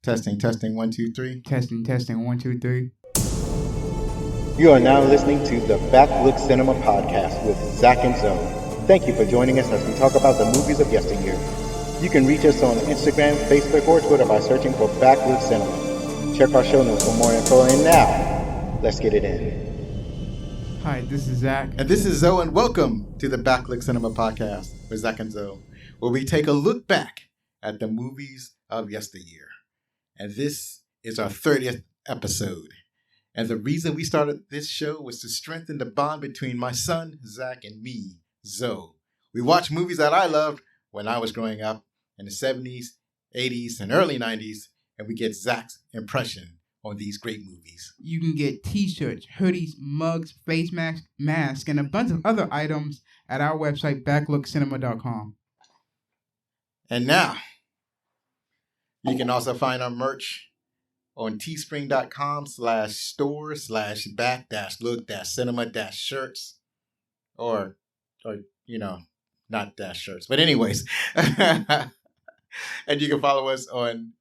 Testing, testing, 1, 2, 3. Testing, testing, 1, 2, 3. You are now listening to the Backlook Cinema Podcast with Zach and Zoe. Thank you for joining us as we talk about the movies of yesteryear. You can reach us on Instagram, Facebook, or Twitter by searching for Backlook Cinema. Check our show notes for more info. And now, let's get it in. Hi, this is Zach. And this is Zoe, and welcome to the Backlook Cinema Podcast with Zach and Zoe, where we take a look back at the movies of yesteryear. And this is our 30th episode. And the reason we started this show was to strengthen the bond between my son, Zach, and me, Zoe. We watched movies that I loved when I was growing up in the 70s, 80s, and early 90s, and we get Zach's impression on these great movies. You can get t-shirts, hoodies, mugs, face masks, and a bunch of other items at our website, backlookcinema.com. And now, you can also find our merch on teespring.com/store/back-look-cinema-shirts or not dash shirts, but anyways. And you can follow us on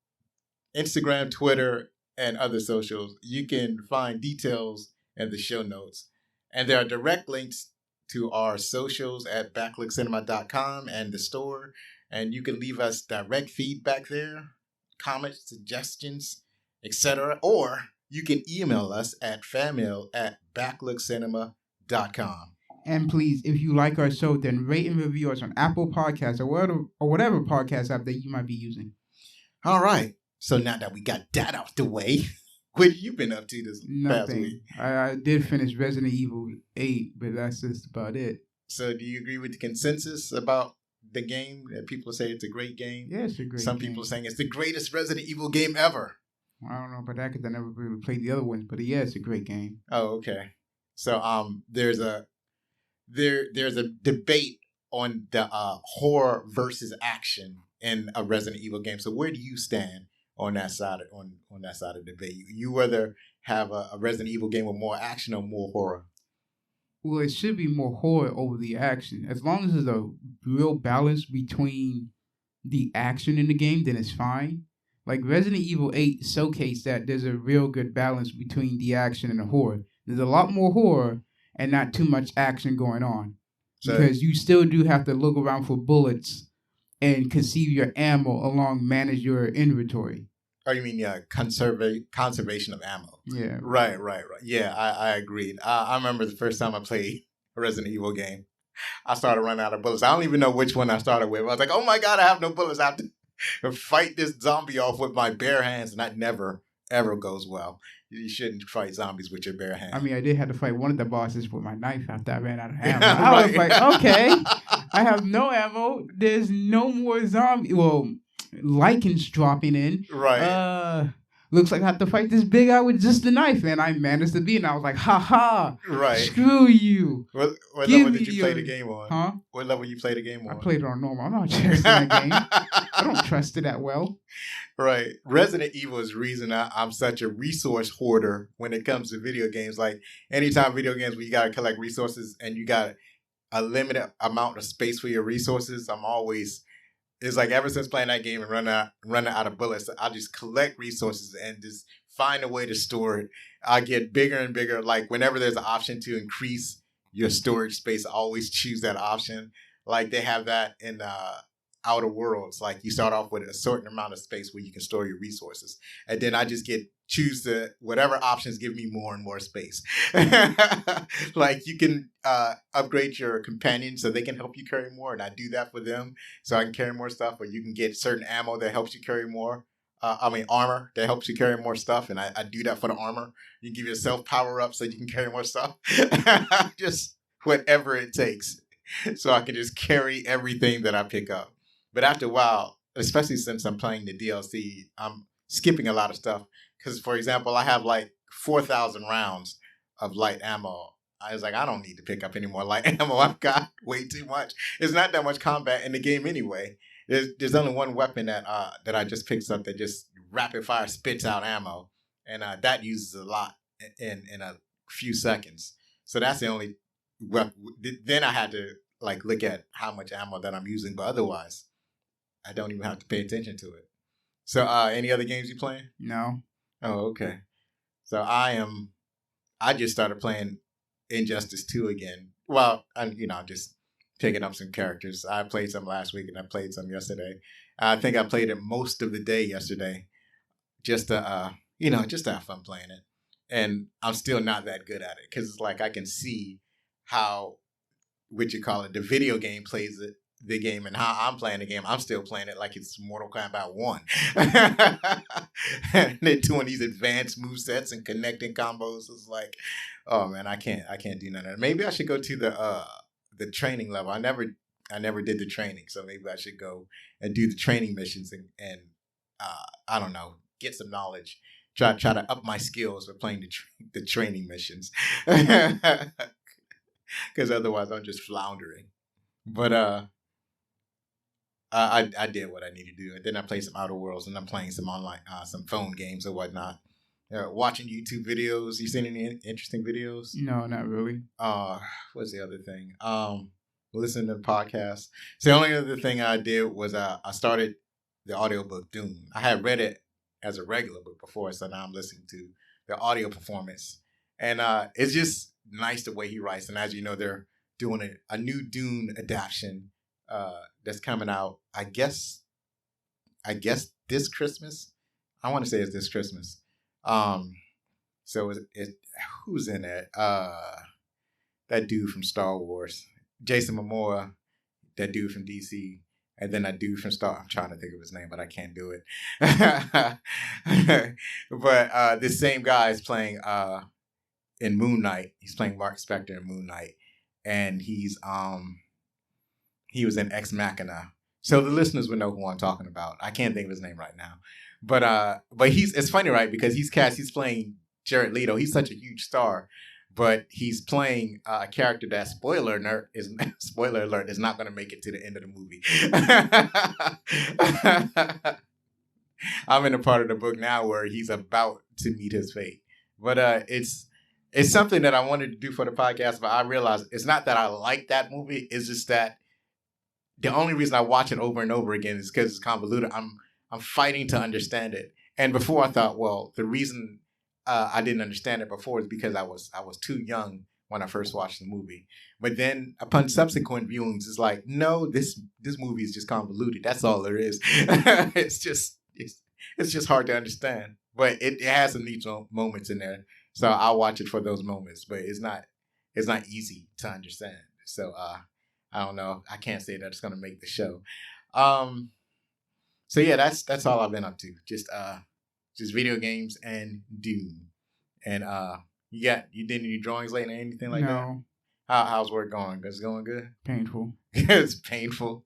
Instagram, Twitter, and other socials. You can find details in the show notes. And there are direct links to our socials at backlookcinema.com and the store. And you can leave us direct feedback there, comments, suggestions, etc. Or you can email us at fanmail@backlookcinema.com. And please, if you like our show, then rate and review us on Apple Podcasts or whatever podcast app that you might be using. All right. So now that we got that out the way, what have you been up to this past week? I did finish Resident Evil 8, but that's just about it. So do you agree with the consensus about the game? That people say it's a great game? Yeah, it's a great game. Some people are saying it's the greatest Resident Evil game ever. I don't know about that because I never really played the other ones, but yeah, it's a great game. Oh, okay. So there's a debate on the horror versus action in a Resident Evil game. So where do you stand on that side on that side of the debate? You whether have a Resident Evil game with more action or more horror? Well, it should be more horror over the action. As long as there's a real balance between the action in the game, then it's fine. Like Resident Evil 8 showcased that there's a real good balance between the action and the horror. There's a lot more horror and not too much action going on. So, because you still do have to look around for bullets and conceive your ammo manage your inventory. Oh, you mean conservation of ammo? Yeah. Right. Yeah, I agreed. I remember the first time I played a Resident Evil game, I started running out of bullets. I don't even know which one I started with. I was like, oh my God, I have no bullets. I have to fight this zombie off with my bare hands, and that never, ever goes well. You shouldn't fight zombies with your bare hands. I mean, I did have to fight one of the bosses with my knife after I ran out of ammo. I was like, okay, I have no ammo. There's no more zombie. Well, lichens dropping in. Right. Looks like I have to fight this big guy with just a knife, and I managed to beat. And I was like, ha. Right. Screw you. What level did you play the game on? Huh? What level you play the game on? I played it on normal. I'm not trusting that game. I don't trust it that well. Right. Resident Evil is the reason I'm such a resource hoarder when it comes to video games. Like, anytime video games where you got to collect resources and you got a limited amount of space for your resources, it's like ever since playing that game and running out of bullets, I just collect resources and just find a way to store it. I get bigger and bigger. Like, whenever there's an option to increase your storage space, I always choose that option. Like, they have that in Outer Worlds. Like, you start off with a certain amount of space where you can store your resources. And then I just choose whatever options give me more and more space. Like, you can upgrade your companions so they can help you carry more, and I do that for them so I can carry more stuff. Or you can get certain ammo that helps you carry more. Armor that helps you carry more stuff, and I do that for the armor. You give yourself power up so you can carry more stuff. Just whatever it takes, so I can just carry everything that I pick up. But after a while, especially since I'm playing the DLC, I'm skipping a lot of stuff. Because, for example, I have like 4,000 rounds of light ammo. I was like, I don't need to pick up any more light ammo. I've got way too much. There's not that much combat in the game anyway. There's only one weapon that I just picked up that just rapid fire spits out ammo. And that uses a lot in a few seconds. So that's the only weapon. Then I had to look at how much ammo that I'm using. But otherwise, I don't even have to pay attention to it. So, any other games you playing? No. Oh, okay. So I just started playing Injustice 2 again. Well, I'm just picking up some characters. I played some last week and I played some yesterday. I think I played it most of the day yesterday, just to just to have fun playing it. And I'm still not that good at it because it's like I can see how the video game plays the game and how I'm playing the game. I'm still playing it like it's Mortal Kombat 1. And they're doing these advanced movesets and connecting combos. It's like, oh man, I can't do none of that. Maybe I should go to the training level. I never did the training, so maybe I should go and do the training missions and I don't know, get some knowledge. Try to up my skills for playing the training missions. Because otherwise I'm just floundering. But I did what I need to do, and then I played some Outer Worlds, and I'm playing some online, some phone games or whatnot. Watching YouTube videos. You seen any interesting videos? No, not really. What's the other thing? Listening to podcasts. So the only other thing I did was I started the audiobook Dune. I had read it as a regular book before, so now I'm listening to the audio performance, and it's just nice the way he writes. And as you know, they're doing a new Dune adaptation that's coming out. I guess this Christmas. I want to say it's this Christmas. So it who's in it? That dude from Star Wars, Jason Momoa, that dude from DC, and then that dude from I'm trying to think of his name, but I can't do it. But this same guy is playing in Moon Knight. He's playing Mark Spector in Moon Knight, and he was in Ex Machina. So the listeners would know who I'm talking about. I can't think of his name right now. But it's funny, right? Because he's playing Jared Leto. He's such a huge star, but he's playing a character that, spoiler alert, is not going to make it to the end of the movie. I'm in a part of the book now where he's about to meet his fate. But it's something that I wanted to do for the podcast, but I realized it's not that I like that movie. It's just that the only reason I watch it over and over again is because it's convoluted. I'm fighting to understand it. And before I thought, well, the reason I didn't understand it before is because I was too young when I first watched the movie. But then upon subsequent viewings, it's like, no, this movie is just convoluted. That's all there is. It's just hard to understand. But it has some neat moments in there. So I'll watch it for those moments. But it's not easy to understand. So I don't know. I can't say that it's going to make the show. So yeah, that's all I've been up to. Just video games and Dune. And you did any drawings lately, anything like that? No. How's work going? Is it going good? Painful. It's painful.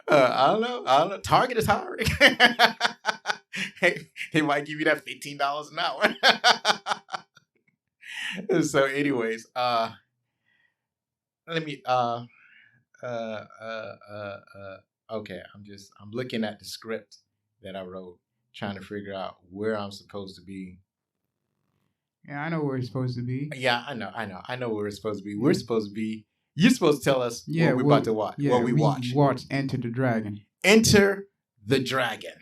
I don't know. Target is hiring. They might give you that $15 an hour. So, anyways, let me. Okay, I'm looking at the script that I wrote, trying to figure out where I'm supposed to be. Yeah, I know where it's supposed to be. Yeah, I know where we're supposed to be. We're supposed to be. You're supposed to tell us what we're about to watch. Yeah, what we watch. Watch Enter the Dragon. Enter the Dragon.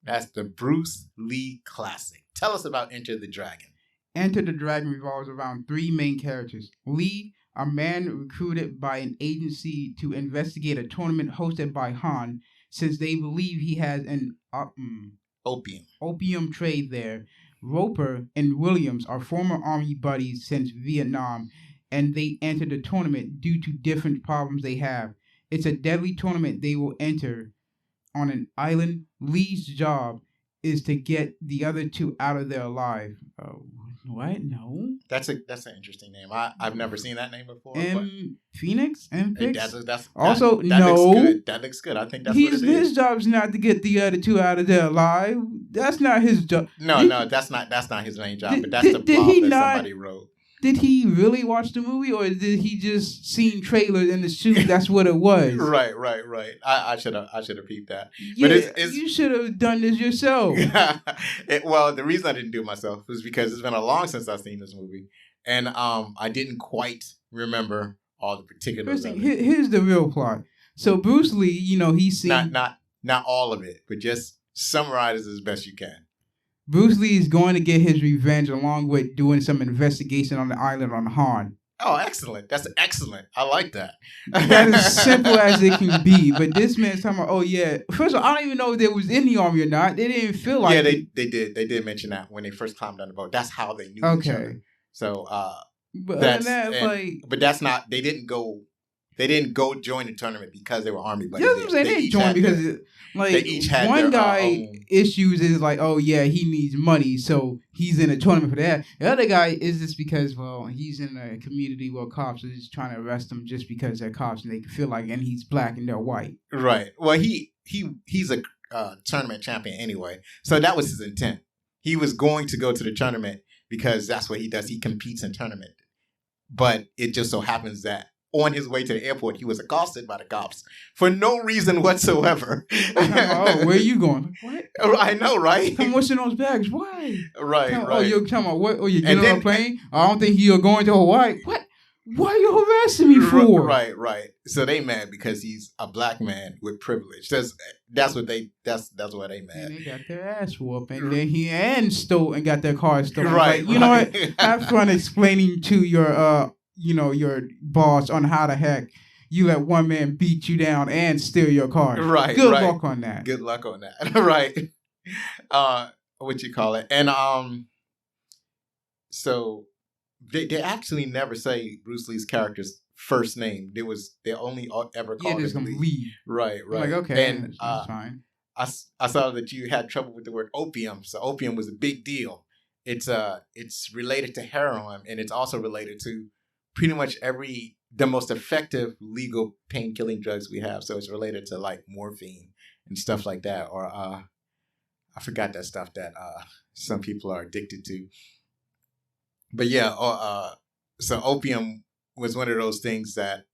That's the Bruce Lee classic. Tell us about Enter the Dragon. Enter the Dragon revolves around three main characters. Lee, a man recruited by an agency to investigate a tournament hosted by Han, since they believe he has an opium trade there. Roper and Williams are former army buddies since Vietnam, and they enter the tournament due to different problems they have. It's a deadly tournament they will enter on an island. Lee's job is to get the other two out of there alive. What? No. That's an interesting name. I've never seen that name before. Phoenix? That's also, that no. Looks good. That looks good. I think that's what it is. His job is not to get the other two out of there alive. That's not his job. No, that's not his main job. But that's the plot that somebody wrote. Did he really watch the movie, or did he just seen trailers and assume that's what it was? Right. I should have peeped that. Yeah, but you should have done this yourself. Well, the reason I didn't do it myself was because it's been a long since I've seen this movie, and I didn't quite remember all the particulars. Here's the real plot. So Bruce Lee, he's seen not all of it, but just Summarize it as best you can. Bruce Lee is going to get his revenge along with doing some investigation on the island on Han. Oh, excellent. That's excellent. I like that. That is simple as it can be. But this man's talking about, oh, yeah. First of all, I don't even know if they was in the army or not. They didn't feel like they did. They did mention that when they first climbed on the boat. That's how they knew each other. So, but other than that, but that's not, they didn't go join the tournament because they were army buddies. Yeah, I'm saying they joined because they each had one their guy own issues is like, oh yeah, he needs money, so he's in a tournament for that. The other guy is just because, well, he's in a community where cops are just trying to arrest him just because they're cops and they feel like, and he's black and they're white. Right. Well, he's a tournament champion anyway, so that was his intent. He was going to go to the tournament because that's what he does. He competes in tournament, but it just so happens that on his way to the airport, he was accosted by the cops for no reason whatsoever. Oh, where are you going? What? I know, right? Come, what's in those bags? Why? Right, right. Oh, you're talking about what? Oh, you're getting on a plane? I don't think you're going to Hawaii. What? Why are you harassing me for? Right. So they mad because he's a black man with privilege. That's why they mad. And they got their ass whooped, and then he stole and got their car stolen. Right. Like, you know what? Have fun explaining to your your boss on how the heck you let one man beat you down and steal your car. Right. Good luck on that. Good luck on that. Right. What you call it? And so they actually never say Bruce Lee's character's first name. They only ever called him Lee. Right. Like, okay, and that's fine. I saw that you had trouble with the word opium. So opium was a big deal. It's related to heroin, and it's also related to pretty much the most effective legal pain-killing drugs we have. So it's related to like morphine and stuff like that. Or I forgot that stuff that some people are addicted to. But yeah, so opium was one of those things that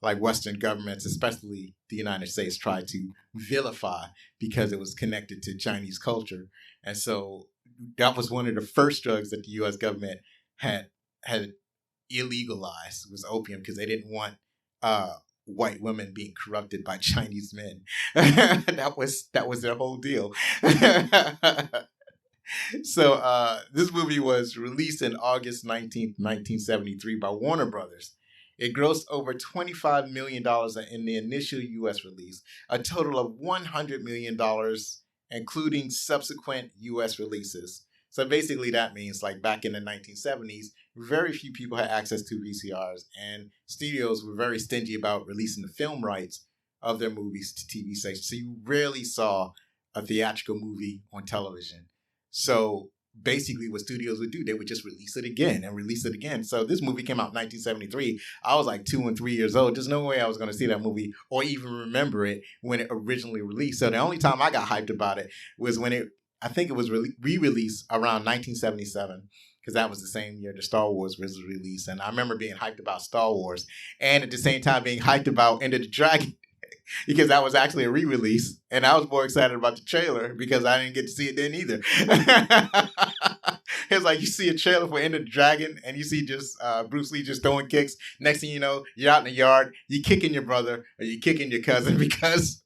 like Western governments, especially the United States, tried to vilify because it was connected to Chinese culture. And so that was one of the first drugs that the U.S. government had illegalized, was opium, because they didn't want white women being corrupted by Chinese men. that was their whole deal. So this movie was released in August 19th, 1973 by Warner Brothers. It grossed over $25 million in the initial U.S. release, a total of $100 million, including subsequent U.S. releases. So basically that means, like, back in the 1970s, very few people had access to VCRs, and studios were very stingy about releasing the film rights of their movies to TV stations. So you rarely saw a theatrical movie on television. So basically what studios would do, they would just release it again and release it again. So this movie came out in 1973. I was like 2 and 3 years old. There's no way I was going to see that movie or even remember it when it originally released. So the only time I got hyped about it was when I think it was re-released around 1977, because that was the same year the Star Wars was released. And I remember being hyped about Star Wars and at the same time being hyped about Enter the Dragon, because that was actually a re-release. And I was more excited about the trailer because I didn't get to see it then either. It's like you see a trailer for Enter the Dragon and you see just Bruce Lee just throwing kicks. Next thing you know, you're out in the yard, you're kicking your brother or you're kicking your cousin because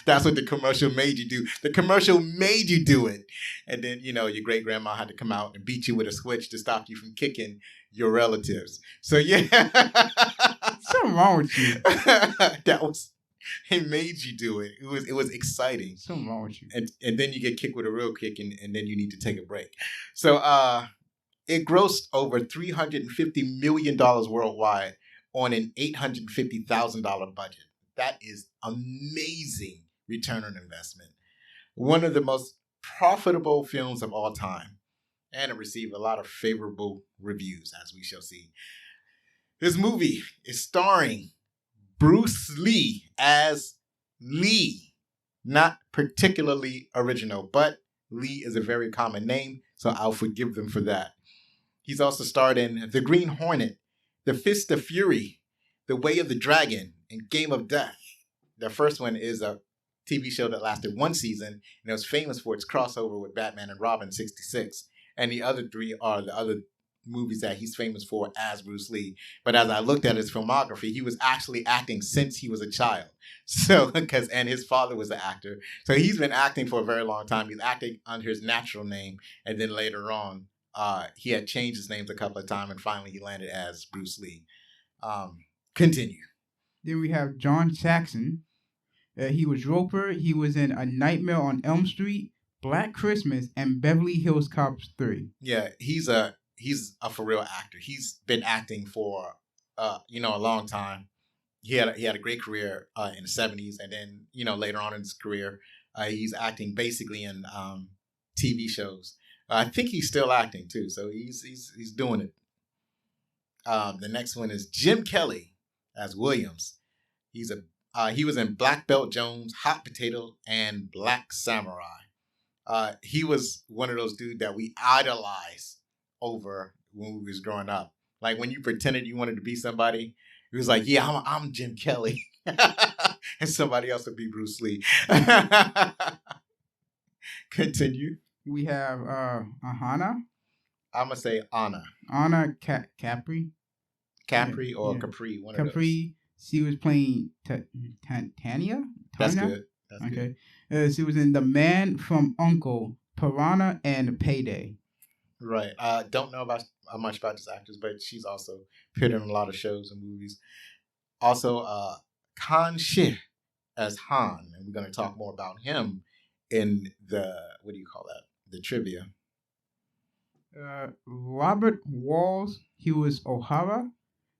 that's what the commercial made you do. The commercial made you do it. And then, you know, your great-grandma had to come out and beat you with a switch to stop you from kicking your relatives. So, yeah. Something wrong with you. It made you do it. It was exciting. Something wrong with you. And then you get kicked with a real kick, and then you need to take a break. So it grossed over $350 million worldwide on an $850,000 budget. That is amazing return on investment. One of the most profitable films of all time. And it received a lot of favorable reviews, as we shall see. This movie is starring Bruce Lee as Lee. Not particularly original, but Lee is a very common name, so I'll forgive them for that. He's also starred in The Green Hornet, The Fist of Fury, The Way of the Dragon, and Game of Death. The first one is a TV show that lasted one season, and it was famous for its crossover with Batman and Robin '66. And the other three are the other movies that he's famous for as Bruce Lee. But as I looked at his filmography, he was actually acting since he was a child. So, and his father was an actor. So he's been acting for a very long time. He's acting under his natural name. And then later on, he had changed his names a couple of times, and finally he landed as Bruce Lee. Continue. Then we have John Saxon. He was Roper. He was in A Nightmare on Elm Street, Black Christmas, and Beverly Hills Cops 3. Yeah, he's a for real actor. He's been acting for a long time. He had a great career in the 70s, and then later on in his career, he's acting basically in TV shows. I think he's still acting too, so he's doing it. The next one is Jim Kelly as Williams. He was in Black Belt Jones, Hot Potato, and Black Samurai. He was one of those dudes that we idolized over when we was growing up. Like when you pretended you wanted to be somebody, he was like, "Yeah, I'm Jim Kelly," and somebody else would be Bruce Lee. Continue. We have Ahana. I'm gonna say Anna. Anna Capri. Capri or Yeah. Capri. One Capri. of those. She was playing Tanya. That's good. That's Okay. good. She was in The Man from U.N.C.L.E., Piranha, and Payday. Right. Don't know much about this actress, but she's also appeared in a lot of shows and movies. Also, Khan Shih as Han, and we're going to talk more about him in the the trivia. Robert Walls. He was O'Hara.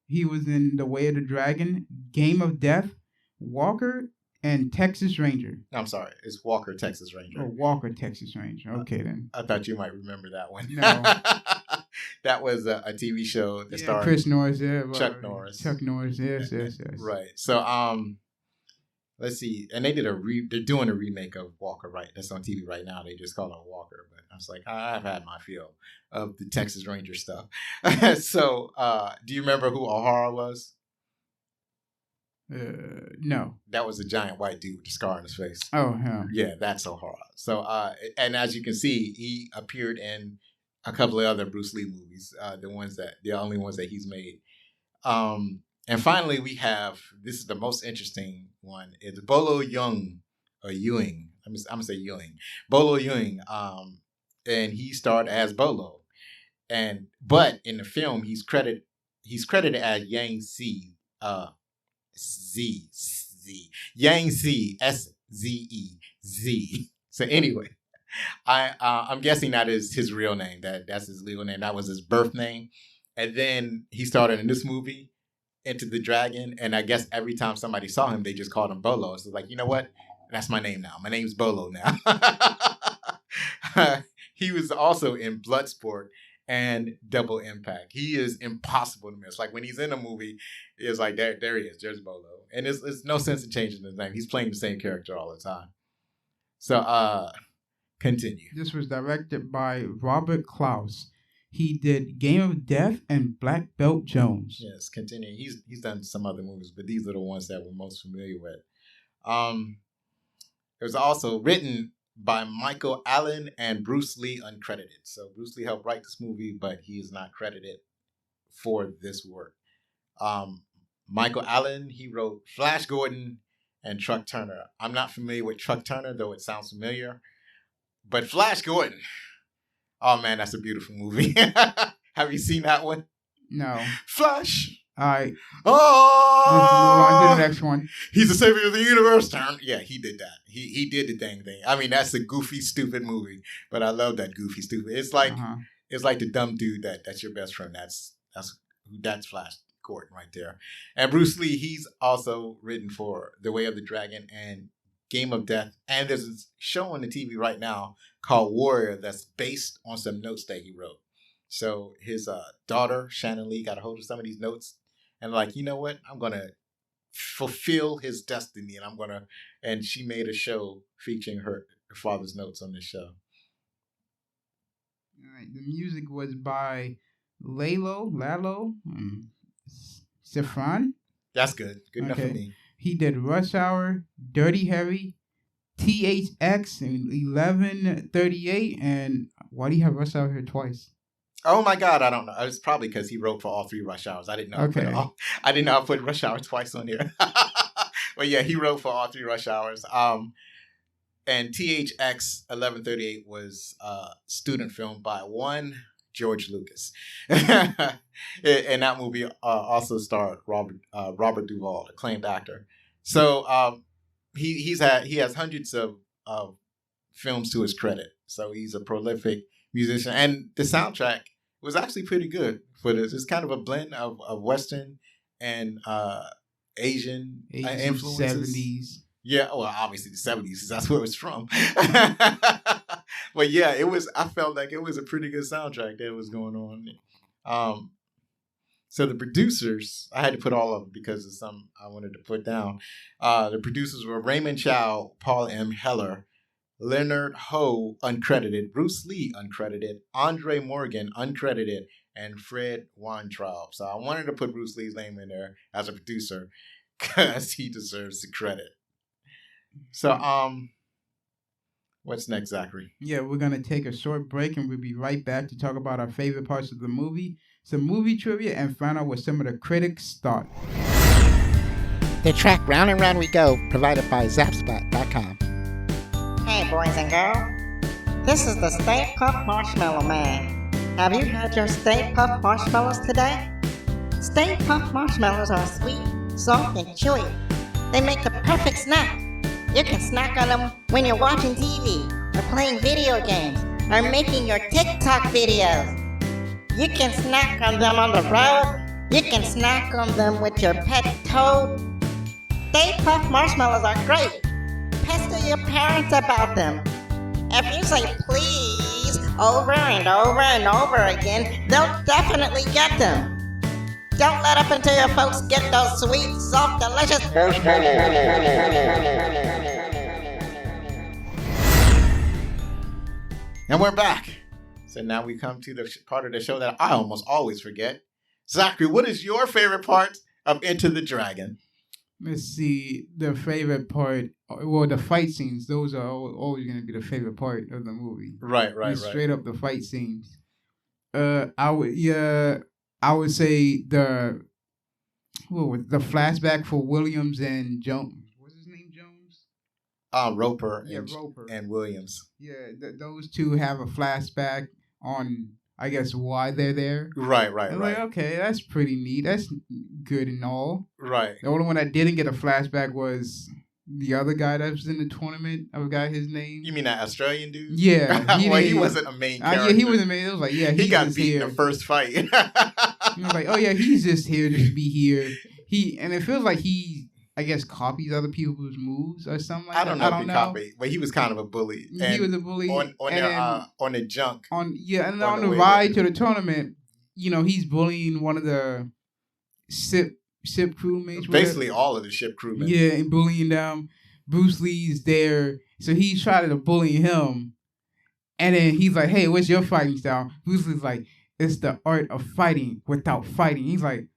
He was in The Way of the Dragon, Game of Death, Walker, and Texas Ranger. I'm sorry, it's Walker, Texas Ranger. Oh, Walker, Texas Ranger. Okay, then. I thought you might remember that one. No. That was a TV show that starred Chris Norris, yeah. Chuck Norris. Chuck Norris, yes. Right. So, let's see. And they did they're doing a remake of Walker, right? That's on TV right now. They just call it Walker. But I was like, I've had my fill of the Texas Ranger stuff. So, do you remember who O'Hara was? No. That was a giant white dude with a scar on his face. Oh, hell. Yeah, that's O'Hara. So, and as you can see, he appeared in a couple of other Bruce Lee movies, the only ones that he's made. And finally, we have, this is the most interesting one, it's Bolo Ewing. I'm going to say Ewing. Bolo Ewing. And he starred as Bolo. But in the film, he's credited as Yang Z. Yang Z, S-Z-E-Z. So anyway, I'm guessing that is his real name. That's his legal name. That was his birth name. And then he started in this movie, Enter the Dragon. And I guess every time somebody saw him, they just called him Bolo. So like, you know what? That's my name now. My name's Bolo now. He was also in Bloodsport and Double Impact. He is impossible to miss. Like when he's in a movie, it's like there he is. There's Bolo, and there's no sense in changing his name. He's playing the same character all the time. So continue. This was directed by Robert Klaus. He did Game of Death and Black Belt Jones. Yes, continue. He's done some other movies, but these are the ones that we're most familiar with. It was also written by Michael Allen and Bruce Lee, uncredited. So Bruce Lee helped write this movie, but he is not credited for this work. Michael Allen, he wrote Flash Gordon and Truck Turner. I'm not familiar with Truck Turner, though it sounds familiar. But Flash Gordon, oh man, that's a beautiful movie. Have you seen that one? No. Flash. All right. Oh, Let's move on to the next one. He's the savior of the universe. Yeah, he did that. He did the dang thing. I mean, that's a goofy, stupid movie, but I love that goofy, stupid. It's like it's like the dumb dude that's your best friend. That's Flash Gordon right there. And Bruce Lee, he's also written for The Way of the Dragon and Game of Death. And there's a show on the TV right now called Warrior that's based on some notes that he wrote. So his daughter, Shannon Lee, got a hold of some of these notes and like, you know what? I'm going to fulfill his destiny and she made a show featuring her father's notes on this show. All right. The music was by Lalo Safran. That's good. Good enough for me. He did Rush Hour, Dirty Harry, THX in 1138. And why do you have Rush Hour here twice? Oh my God, I don't know. It's probably because he wrote for all three Rush Hours. I didn't know. Okay. I didn't know I put Rush Hour twice on here. But yeah, he wrote for all three Rush Hours. And THX 1138 was a student film by one George Lucas, and that movie also starred Robert Duvall, acclaimed actor. So he has hundreds of films to his credit. So he's a prolific musician, and the soundtrack was actually pretty good for this. It's kind of a blend of Western and Asian influences. 70s. Yeah, well, obviously the 70s, because that's where it's from. But yeah, I felt like it was a pretty good soundtrack that was going on. So the producers, I had to put all of them because of some I wanted to put down. The producers were Raymond Chow, Paul M. Heller, Leonard Ho, uncredited, Bruce Lee, uncredited, Andre Morgan, uncredited, and Fred Weintraub. So I wanted to put Bruce Lee's name in there as a producer because he deserves the credit. So, what's next, Zachary? Yeah, we're going to take a short break and we'll be right back to talk about our favorite parts of the movie, some movie trivia, and find out what some of the critics thought. The track Round and Round We Go, provided by Zapsplat.com. Hey, boys and girls. This is the Stay Puft Marshmallow Man. Have you had your Stay Puft Marshmallows today? Stay Puft Marshmallows are sweet, soft, and chewy. They make the perfect snack. You can snack on them when you're watching TV, or playing video games, or making your TikTok videos. You can snack on them on the road. You can snack on them with your pet toad. Stay Puft Marshmallows are great. Pester your parents about them. If you say please over and over and over again, they'll definitely get them. Don't let up until your folks get those sweet, soft, delicious And we're back. So now we come to the part of the show that I almost always forget. Zachary, what is your favorite part of Enter the Dragon? Let's see, the favorite part, well, the fight scenes, those are always going to be the favorite part of the movie. Right. Straight up the fight scenes. I would say the flashback for Williams and Jones. What's his name, Jones? Roper. Yeah, Roper. And Williams. Yeah, those two have a flashback on, I guess, why they're there. Right. Like, okay, that's pretty neat. That's good and all. Right. The only one that didn't get a flashback was the other guy that was in the tournament. I forgot his name. You mean that Australian dude? Yeah. He wasn't a main character. Yeah, he wasn't main. It was like, yeah, he got beat here. in the first fight. He was like, oh yeah, he's just here to be here. And it feels like he, I guess, copies other people's moves or something like that. I don't know if he copied, but he was kind of a bully. He was a bully. On the junk. On the ride to the tournament, he's bullying one of the ship crewmates. Basically all of the ship crewmen. Yeah, and bullying them. Bruce Lee's there, so he's trying to bully him. And then he's like, hey, what's your fighting style? Bruce Lee's like, it's the art of fighting without fighting. He's like,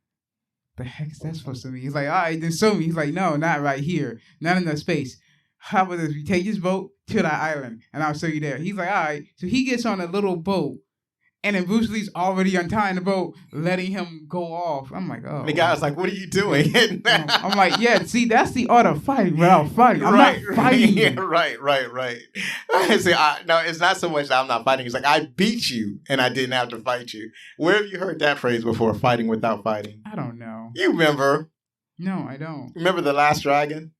the heck is that supposed to mean? He's like, all right, then show me. He's like, no, not right here. Not in the space. How about this? We take this boat to that island, and I'll show you there. He's like, all right. So he gets on a little boat, and then Bruce Lee's already untying the boat, letting him go off. I'm like, oh. The guy's like, what are you doing? I'm like, yeah, see, that's the art of fighting without fighting. I'm not fighting. Yeah, right. See, no, it's not so much that I'm not fighting. It's like, I beat you, and I didn't have to fight you. Where have you heard that phrase before, fighting without fighting? I don't know. You remember? No, I don't. Remember The Last Dragon?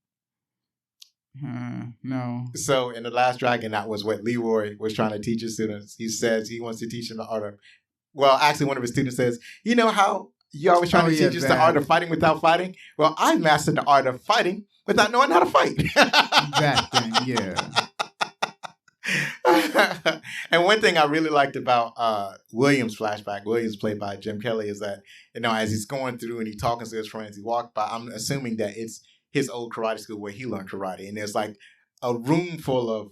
No. So in The Last Dragon, that was what Leroy was trying to teach his students. He says he wants to teach them the art of, well, actually one of his students says, you know how you always trying to teach us the art of fighting without fighting? Well, I mastered the art of fighting without knowing how to fight. That thing, yeah. And one thing I really liked about Williams' flashback, Williams played by Jim Kelly, is that, as he's going through and he's talking to his friends, he walked by, I'm assuming that it's his old karate school where he learned karate. And there's like a room full of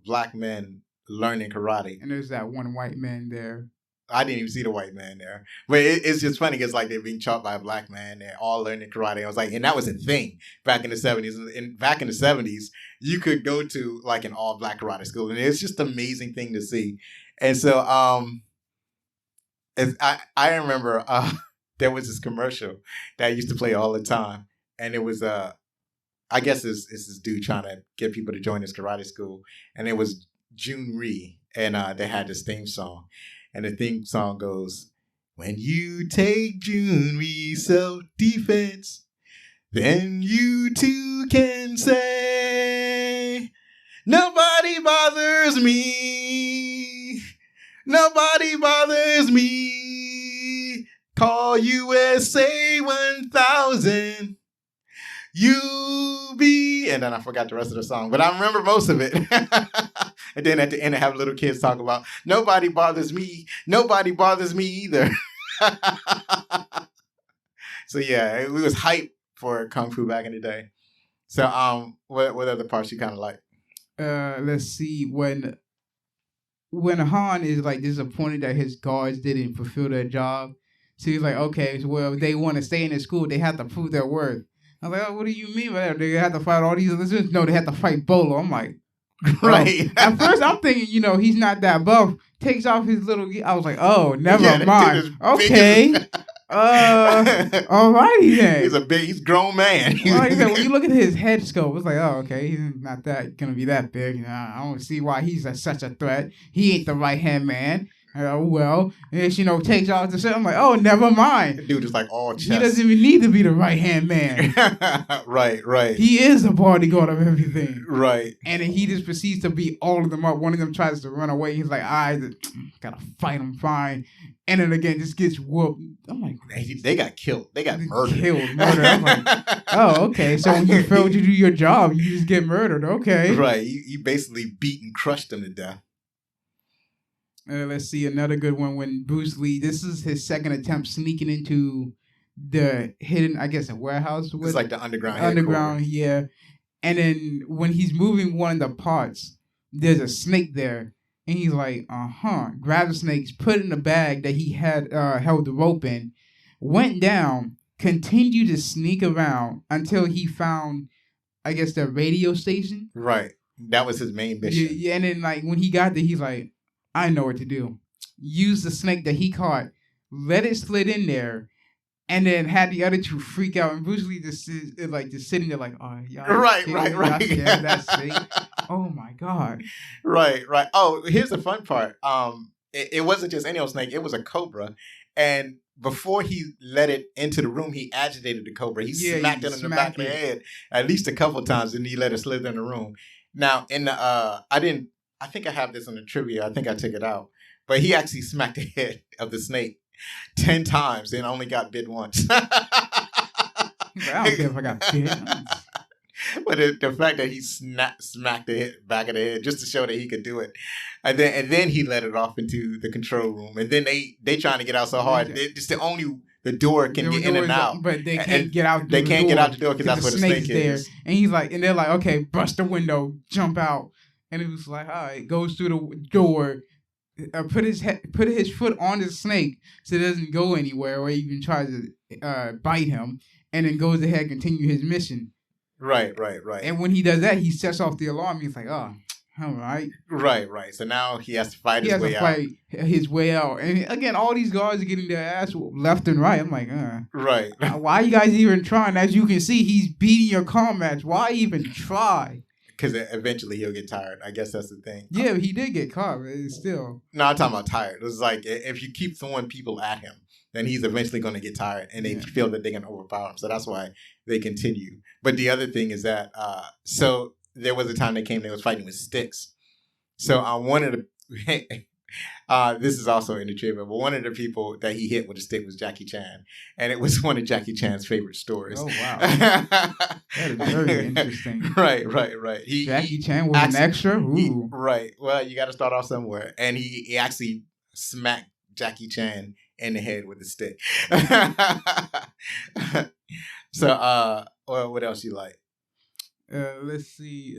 black men learning karate. And there's that one white man there. I didn't even see the white man there. But it's just funny. It's like they're being taught by a black man. They're all learning karate. I was like, and that was a thing back in the 70s. And back in the 70s, you could go to like an all black karate school. And it's just an amazing thing to see. And so I remember there was this commercial that I used to play all the time, and it was I guess it's this dude trying to get people to join his karate school, and it was Jun Ree, and they had this theme song, and the theme song goes, "When you take Jun Ree's self-defense, then you too can say, nobody bothers me, nobody bothers me, call USA 1000. You be," and then I forgot the rest of the song, but I remember most of it. And then at the end, I have little kids talk about, nobody bothers me either. So yeah, we was hype for Kung Fu back in the day. So what other parts you kind of like? Let's see. When Han is like disappointed that his guards didn't fulfill their job, so he's like, okay, so, well, if they want to stay in the school, they have to prove their worth. I'm like, oh, what do you mean by that? They have to fight all these listeners? No, they have to fight Bolo. I'm like, right. At first, I'm thinking, he's not that buff. Takes off his little. I was like, oh, never mind. Okay. Alrighty then. He's a grown man. Like I said, when you look at his head scope, it's like, oh, okay, he's not gonna be that big. I don't see why he's such a threat. He ain't the right hand man. Well, and takes off the shirt. I'm like, oh, never mind. The dude is like all chest. He doesn't even need to be the right hand man. Right. He is a bodyguard of everything. Right. And then he just proceeds to beat all of them up. One of them tries to run away. He's like, I gotta fight him fine. And then again, just gets whooped. I'm like, they got killed. They got murdered. Murdered. I'm like, oh, okay. So when you failed to do your job, you just get murdered. Okay. Right. You basically beat and crushed them to death. Let's see, another good one when Bruce Lee, this is his second attempt sneaking into the hidden, I guess, a warehouse. It's like the underground. Underground, yeah. And then when he's moving one of the parts, there's a snake there. And he's like, grabs the snakes, put it in the bag that he had held the rope in, went down, continued to sneak around until he found, I guess, the radio station. Right. That was his main mission. Yeah, and then like when he got there, he's like, I know what to do. Use the snake that he caught, let it slid in there, and then had the other two freak out. And Bruce Lee just sitting there like, oh, y'all. Right. That snake. Oh my God. Right. Oh, here's the fun part. It wasn't just any old snake. It was a cobra. And before he let it into the room, he agitated the cobra. He smacked it in the back of the head at least a couple times, and he let it slither in the room. Now, in the I think I have this on the trivia. I think I took it out. But he actually smacked the head of the snake 10 times and only got bit once. I don't care if I got bit once. But the fact that he smacked the back of the head just to show that he could do it. And then he let it off into the control room. And then they trying to get out so hard. It's the door can get in and out. But they can't get out. They can't get out the door because that's where the snake is. And he's like, and they're like, okay, bust the window, jump out. And it was like, all right, goes through the door, put his foot on the snake so it doesn't go anywhere or even tries to bite him, and then goes ahead and continue his mission. Right. And when he does that, he sets off the alarm. He's like, oh, all right. Right. So now he has to fight his way out. His way out. And again, all these guards are getting their ass left and right. I'm like, Right. Why are you guys even trying? As you can see, he's beating your comrades. Why even try? Because eventually he'll get tired. I guess that's the thing. Yeah, he did get caught, but it's still. No, I'm talking about tired. It's like if you keep throwing people at him, then he's eventually going to get tired, and they feel that they can overpower him. So that's why they continue. But the other thing is that, so there was a time they was fighting with sticks. So one of the, this is also in the trivia, but one of the people that he hit with a stick was Jackie Chan. And it was one of Jackie Chan's favorite stories. Oh, wow. That is very interesting. Right. Jackie Chan was an extra? Ooh. Right. Well, you got to start off somewhere. And he actually smacked Jackie Chan in the head with a stick. So, what else you like? Let's see.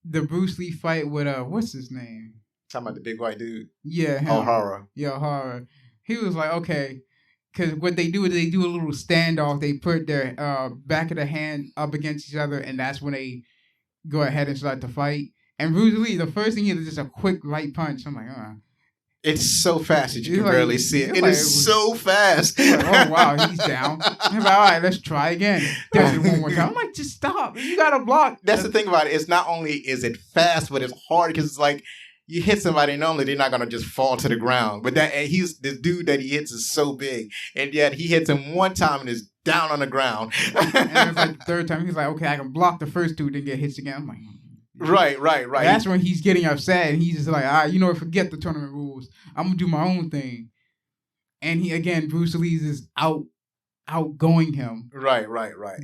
The Bruce Lee fight with, what's his name? Talking about the big white dude? Yeah. O'Hara. Yeah, O'Hara. He was like, okay. Because what they do is they do a little standoff. They put their back of the hand up against each other, and that's when they go ahead and start to fight. And Bruce Lee, the first thing he did is just a quick right punch. I'm like, It's so fast that you can Like- barely see it. it's It like- is so fast. Like, oh wow, he's down. I'm like, all right, let's try again. Does it one more time. I'm like, just stop. You got to block. That's the thing about it. It's not only is it fast, but it's hard because it's like you hit somebody. Normally, they're not gonna just fall to the ground. But that and he's the dude that he hits is so big, and yet he hits him one time and is down on the ground. And it's like the third time, he's like, okay, I can block the first two, then get hits again. I'm like, Right. That's when he's getting upset, and he's just like, all right, you know what, forget the tournament rules. I'm gonna do my own thing. And he again, Bruce Lee's is outgoing him. Right.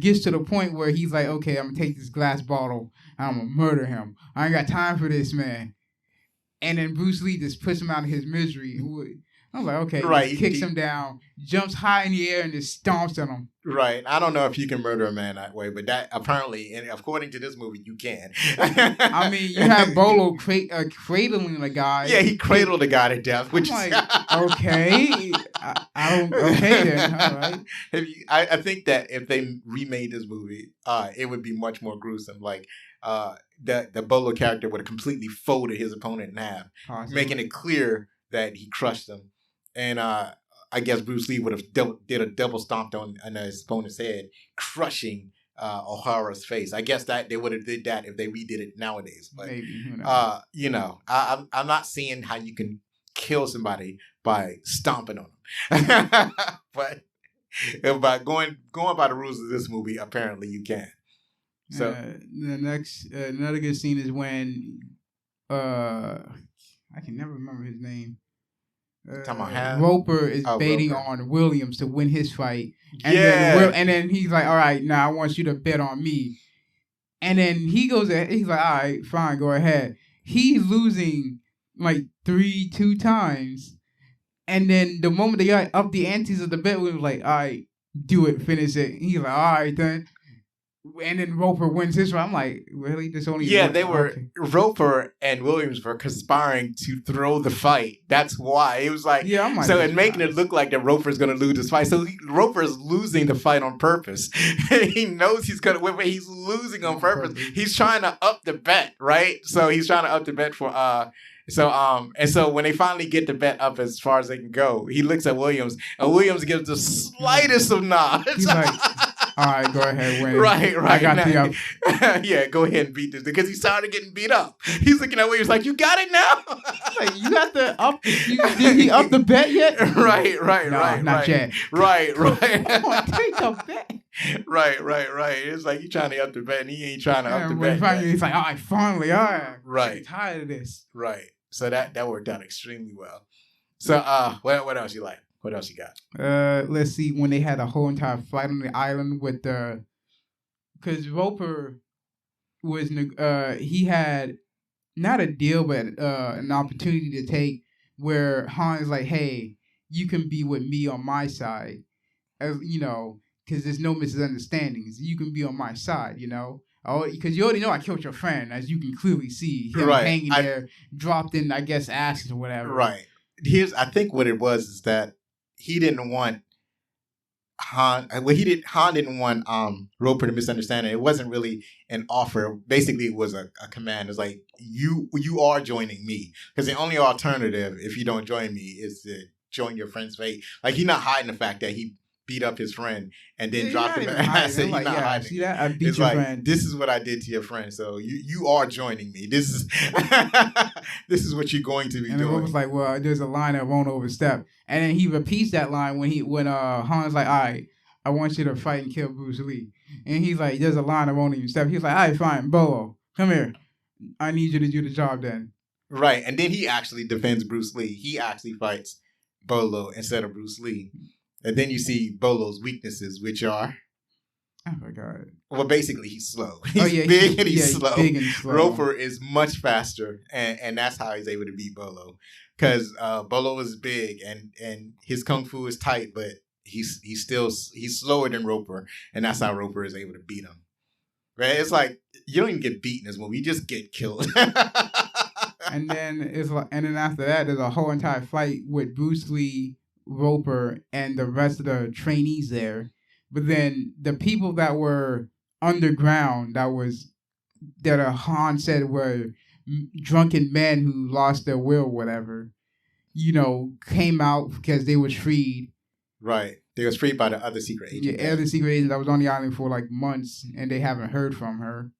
Gets to the point where he's like, okay, I'm gonna take this glass bottle, and I'm gonna murder him. I ain't got time for this, man. And then Bruce Lee just puts him out of his misery. I was like, okay, Right, he kicks him down, jumps high in the air, and just stomps on him. Right. I don't know if you can murder a man that way, but that apparently, and according to this movie, you can. I mean, you have Bolo cradling the guy. Yeah, he cradled the guy to death, which I'm is like, okay, I don't. Okay then, all right. I think that if they remade this movie, it would be much more gruesome. Like the Bolo character would have completely folded his opponent in half, Possibly. making it clear that he crushed him. And I guess Bruce Lee would have did a double stomp on his opponent's head, crushing O'Hara's face. I guess that they would have did that if they redid it nowadays. But Maybe, I'm not seeing how you can kill somebody by stomping on them. But by going by the rules of this movie, apparently you can. So the next another good scene is when I can never remember his name. Talking about Ham? Roper is baiting Roper. on Williams to win his fight. And Yeah. then he's like, all right, now I want you to bet on me. And then he goes, he's like, all right, fine, go ahead. He's losing like 2 times. And then the moment they got up the antes of the bet, we was like, all right, do it, finish it. And he's like, all right, then. And then Roper wins his fight. I'm like, really? This only they were okay. Roper and Williams were conspiring to throw the fight. That's why it was like Yeah, I'm like, so and making it look like that Roper's going to lose this fight. So Roper is losing the fight on purpose. He knows he's going to win, but he's losing on purpose. He's trying to up the bet, right? So he's trying to up the bet for so when they finally get the bet up as far as they can go, he looks at Williams and Williams gives the slightest of nods. He's like, all right, go ahead, win. Right. I got the up. Yeah, go ahead and beat this because he's tired of getting beat up. He's looking at Williams like, you got it now? Like, you got the up. Did he up the bet yet? right. No, not yet. Right. Come on, take the bet. Right. It's like you trying to up the bet and he ain't trying to up the bet. Finally, he's like, all right, finally, all right. Right. I'm tired of this. Right. So that worked out extremely well. So what else you like? What else you got? Let's see. When they had a whole entire fight on the island with because Roper was he had not a deal but an opportunity to take where Han's like, hey, you can be with me on my side, as you know, because there's no misunderstandings. You can be on my side, you know. Oh, because you already know I killed your friend, as you can clearly see him hanging there, dropped in, I guess, ashes or whatever. Right. I think what it was is that he didn't want Han. Well, Han didn't want Roper to misunderstand it. It wasn't really an offer. Basically, it was a command. It's like you are joining me because the only alternative if you don't join me is to join your friend's fate. Like he's not hiding the fact that he beat up his friend and then dropped him. I said, like, not hiding. See that? I beat It's your like, friend. this is what I did to your friend. So you are joining me. This is this is what you're going to be and doing. And was like, well, there's a line I won't overstep. And then he repeats that line when Han's like, all right, I want you to fight and kill Bruce Lee. And he's like, there's a line I won't even step. He's like, all right, fine, Bolo, come here. I need you to do the job then. Right. And then he actually defends Bruce Lee. He actually fights Bolo instead of Bruce Lee. And then you see Bolo's weaknesses, which are... Oh, my God. Well, basically, he's slow. He's big and he's slow. Big and slow. Roper is much faster, and that's how he's able to beat Bolo. Because Bolo is big, and his kung fu is tight, but he's slower than Roper, and that's how Roper is able to beat him. Right? It's like, you don't even get beat in this movie. You just get killed. And then after that, there's a whole entire fight with Bruce Lee, Roper, and the rest of the trainees there. But then the people that were underground, that Han said were drunken men who lost their will, whatever. came out because they was freed. Right. They was freed by the other secret agent. Yeah, other secret agent that was on the island for like months, and they haven't heard from her.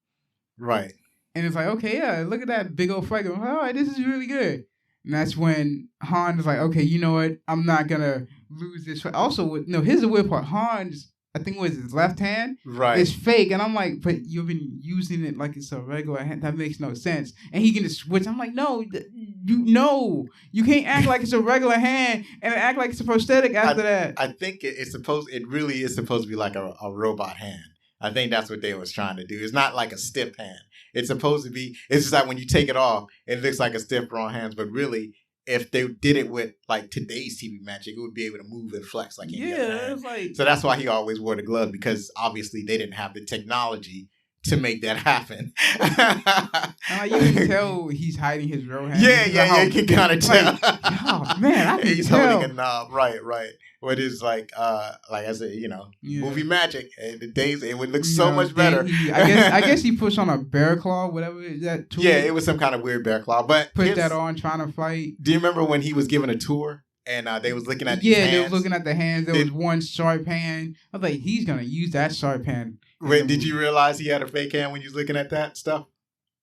Right. And it's like, okay, yeah, look at that big old fight. All right, this is really good. And that's when Han is like, okay, you know what? I'm not gonna lose this fight. Also, here's the weird part. Han's, I think it was his left hand. Right. It's fake. And I'm like, but you've been using it like it's a regular hand. That makes no sense. And he can just switch. I'm like, no, you can't act like it's a regular hand and act like it's a prosthetic after that. I think it really is supposed to be like a robot hand. I think that's what they was trying to do. It's not like a stiff hand. It's supposed to be, it's just like when you take it off, it looks like a stiff raw hands, but really, if they did it with like today's TV magic, it would be able to move and flex like any other hand. It's like, so that's why he always wore the glove, because obviously they didn't have the technology to make that happen. You can tell he's hiding his real hand. Yeah, you can kind of tell. Oh man, I can he's tell. holding a knob, right. What is like I said, movie magic. The days it would look so much better. I guess he pushed on a bear claw, whatever that tool. Yeah, it was some kind of weird bear claw. But put that on, trying to fight. Do you remember when he was giving a tour and they was looking at these hands? They was looking at the hands. There was one sharp hand. I was like, he's gonna use that sharp hand. Wait, did you realize he had a fake hand when you was looking at that stuff?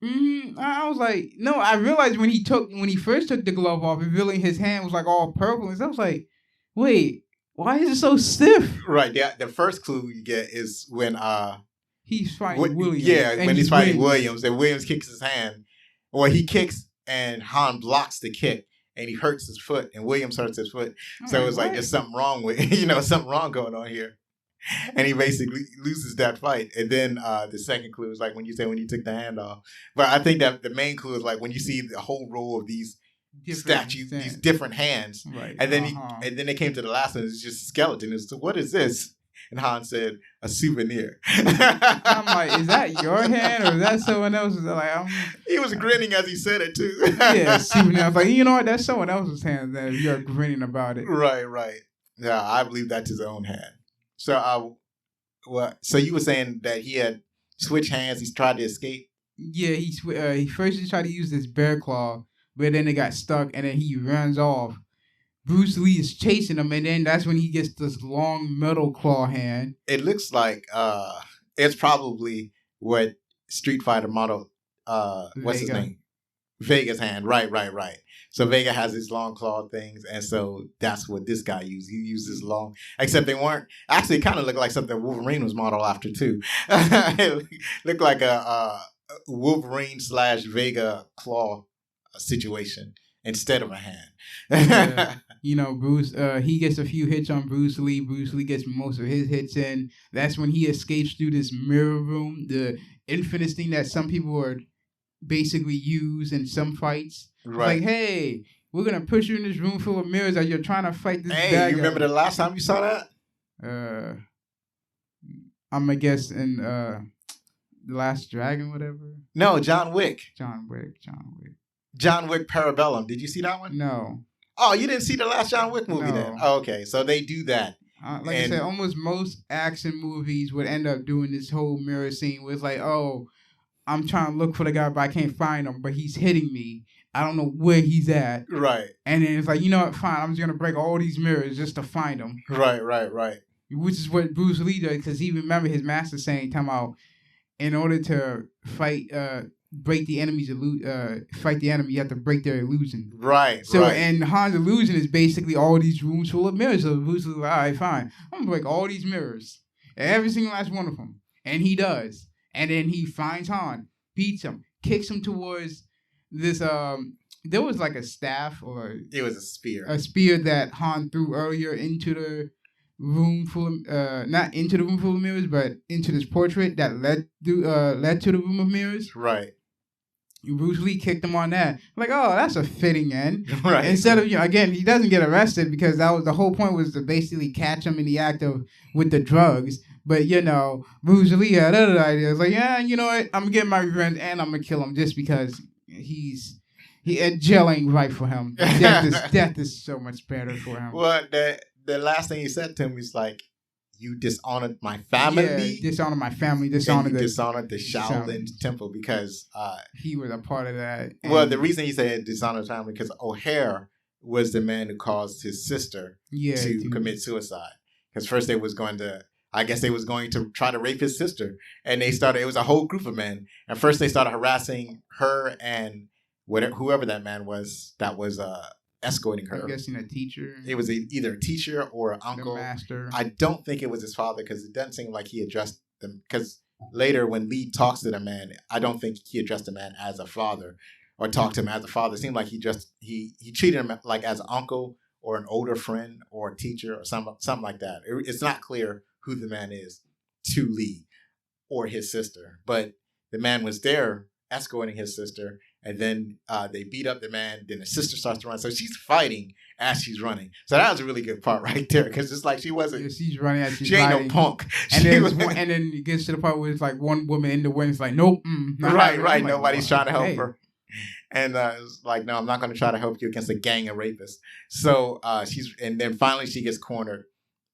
I was like, no. I realized when he first took the glove off, revealing his hand was like all purple, and so I was like, wait. Why is it so stiff? Right. The first clue you get is when he's fighting Williams. Yeah, when he's fighting Williams, and Williams kicks his hand. Well, he kicks and Han blocks the kick, and he hurts his foot, and Williams hurts his foot. So it's like there's something wrong with something wrong going on here, and he basically loses that fight. And then the second clue is like when you took the hand off. But I think that the main clue is like when you see the whole row of these statues, these different hands, right? And then and then they came to the last one. It's just a skeleton. It's what is this? And Han said, "A souvenir." I'm like, is that your hand or is that someone else's? Like, he was grinning as he said it too. Yeah, souvenir. I was like, you know what? That's someone else's hand. That you're grinning about it. Right. Yeah, I believe that's his own hand. So, so you were saying that he had switched hands. He's tried to escape. Yeah, he first tried to use this bear claw. But then it got stuck, and then he runs off. Bruce Lee is chasing him, and then that's when he gets this long metal claw hand. It looks like it's probably what Street Fighter model, what's his name? Vega's hand. Right. So Vega has his long claw things, and so that's what this guy used. He used his long, except they weren't. Actually, it kind of looked like something Wolverine was modeled after, too. It looked like a Wolverine / Vega claw situation instead of a hand. Bruce, he gets a few hits on Bruce Lee. Bruce Lee gets most of his hits in. That's when he escapes through this mirror room, the infamous thing that some people would basically use in some fights. Right. Like, hey, we're going to put you in this room full of mirrors as you're trying to fight this bad guy. You remember the last time you saw that? I'm going to guess in The Last Dragon, whatever. No, John Wick. John Wick Parabellum. Did you see that one? No. Oh, you didn't see the last John Wick movie then? Oh, okay, so they do that. Like I said, almost most action movies would end up doing this whole mirror scene where it's like, oh, I'm trying to look for the guy, but I can't find him, but he's hitting me. I don't know where he's at. Right. And then it's like, you know what, fine, I'm just going to break all these mirrors just to find him. Right. Which is what Bruce Lee does, because he remembered his master saying, in order to fight fight the enemy, you have to break their illusion. Right. And Han's illusion is basically all these rooms full of mirrors. So Bruce is like, all right, fine. I'm going to break all these mirrors. Every single last one of them. And he does. And then he finds Han, beats him, kicks him towards this, there was like a staff or... It was a spear. A spear that Han threw earlier into the room full of, not into the room full of mirrors, but into this portrait that led to the room of mirrors. Right. Bruce Lee kicked him on that. Like, oh, that's a fitting end. Right. Instead of, again, he doesn't get arrested because that was the whole point, was to basically catch him in the act of with the drugs. But, Bruce Lee had other ideas. Like, yeah, you know what? I'm going to get my revenge and I'm going to kill him just because jail ain't right for him. Death is so much better for him. Well, the last thing he said to him is like, you dishonored my family. Yeah, dishonored my family. Dishonored the Shaolin Temple because... he was a part of that. Well, the reason he said dishonored family because O'Hare was the man who caused his sister to commit suicide. Because first they was going to try to rape his sister. And it was a whole group of men. And first they started harassing her and whoever that man was that was escorting her. I'm guessing a teacher. It was either a teacher or an uncle. The master. I don't think it was his father because it doesn't seem like he addressed them. Because later when Lee talks to the man, I don't think he addressed the man as a father or talked to him as a father. It seemed like he treated him like as an uncle or an older friend or a teacher or something like that. It's not clear who the man is to Lee or his sister. But the man was there escorting his sister. And then they beat up the man. Then the sister starts to run. So she's fighting as she's running. So that was a really good part right there. Because it's like she wasn't. Yeah, she's running as she's She ain't fighting. no punk. And then it gets to the part where it's like one woman in the wind. It's like, nope. Right. Like, Nobody's trying to help her. And it's like, no, I'm not going to try to help you against a gang of rapists. So and then finally she gets cornered.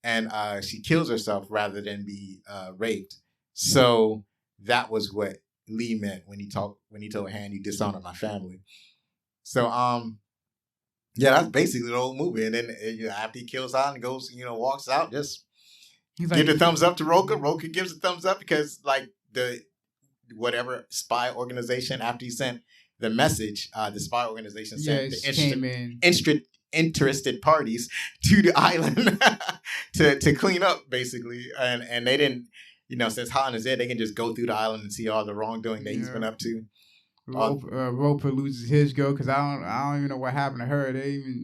And she kills herself rather than be raped. So that was what Lee meant when he told Han, you dishonored my family. So that's basically the whole movie. And then after he kills Han and goes, walks out, just give the thumbs up to Roka. Roka gives a thumbs up because like the whatever spy organization after he sent the message, the spy organization sent the interested parties to the island to clean up basically, and they didn't. Since Han is there, they can just go through the island and see all the wrongdoing that he's been up to. Roper loses his girl because I don't even know what happened to her.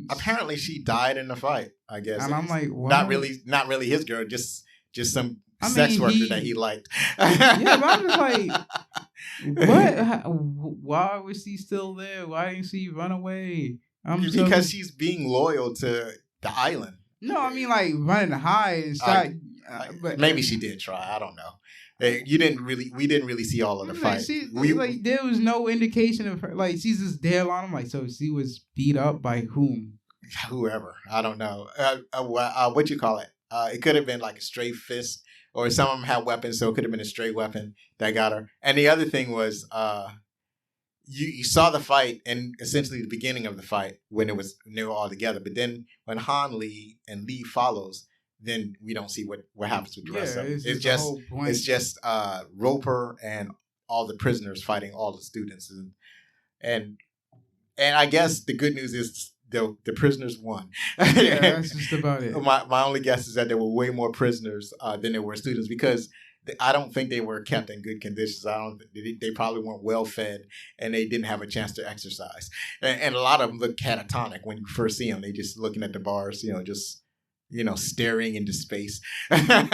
Apparently she died in the fight, I guess. And I'm like, what? Not really his girl, just some sex worker that he liked. Yeah, but I'm just like, what? Why was she still there? Why didn't she run away? Because she's being loyal to the island. No, I mean like running high and start. But maybe she did try. I don't know. We didn't really see all of the fight. There was no indication of her. Like she's just there on him. Like so, she was beat up by whom? Whoever. I don't know. What you call it? It could have been like a stray fist, or some of them had weapons, so it could have been a stray weapon that got her. And the other thing was, you saw the fight and essentially the beginning of the fight when they were all together. But then when Han, Lee, and Lee follows, then we don't see what happens with the rest of it. It's just Roper and all the prisoners fighting all the students, and I guess the good news is the prisoners won. Yeah, that's just about it. My only guess is that there were way more prisoners than there were students because I don't think they were kept in good conditions. They probably weren't well fed and they didn't have a chance to exercise. And a lot of them look catatonic when you first see them. They just looking at the bars, staring into space. And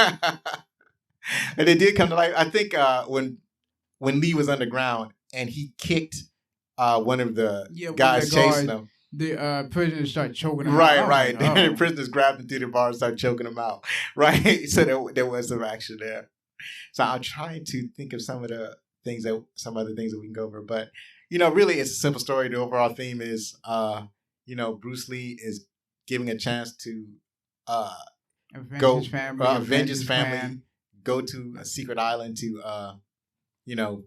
they did come to life. I think when Lee was underground and he kicked one of the guys chasing him. The prisoners start choking him out. Right. Right. The prisoners grabbed him through the bar and started choking him out. Right. So there was some action there. So I'm trying to think of some other things that we can go over. But, really it's a simple story. The overall theme is, Bruce Lee is giving a chance to avenge his family, go to a secret island to,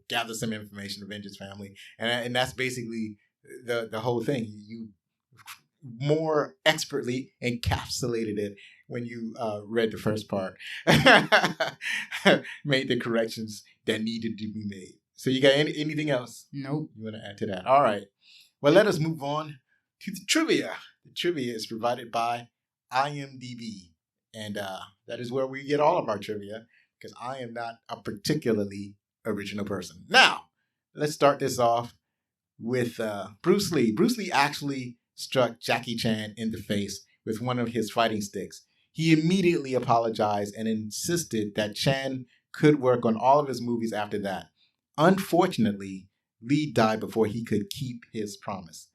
gather some information, avenge his family. And that's basically the whole thing. You more expertly encapsulated it when you read the first part. Made the corrections that needed to be made. So you got anything else? Nope. You want to add to that? All right. Well, let us move on to the trivia. The trivia is provided by IMDb. And that is where we get all of our trivia because I am not a particularly original person. Now, let's start this off with Bruce Lee. Bruce Lee actually struck Jackie Chan in the face with one of his fighting sticks. He immediately apologized and insisted that Chan could work on all of his movies after that. Unfortunately, Lee died before he could keep his promise.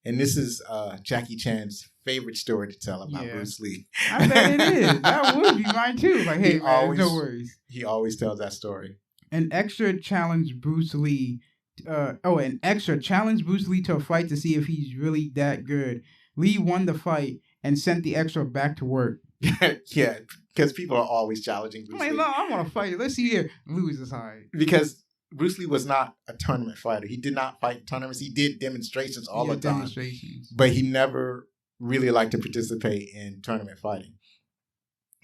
And this is Jackie Chan's favorite story to tell about Bruce Lee. I bet it is. That would be mine too. Like, hey, man, no worries. He always tells that story. An extra challenged Bruce Lee to a fight to see if he's really that good. Lee won the fight and sent the extra back to work. Yeah, because people are always challenging Bruce Lee. No, I want to fight. Let's see here. Lose this high. Because Bruce Lee was not a tournament fighter. He did not fight in tournaments. He did demonstrations all the time. But he never really like to participate in tournament fighting.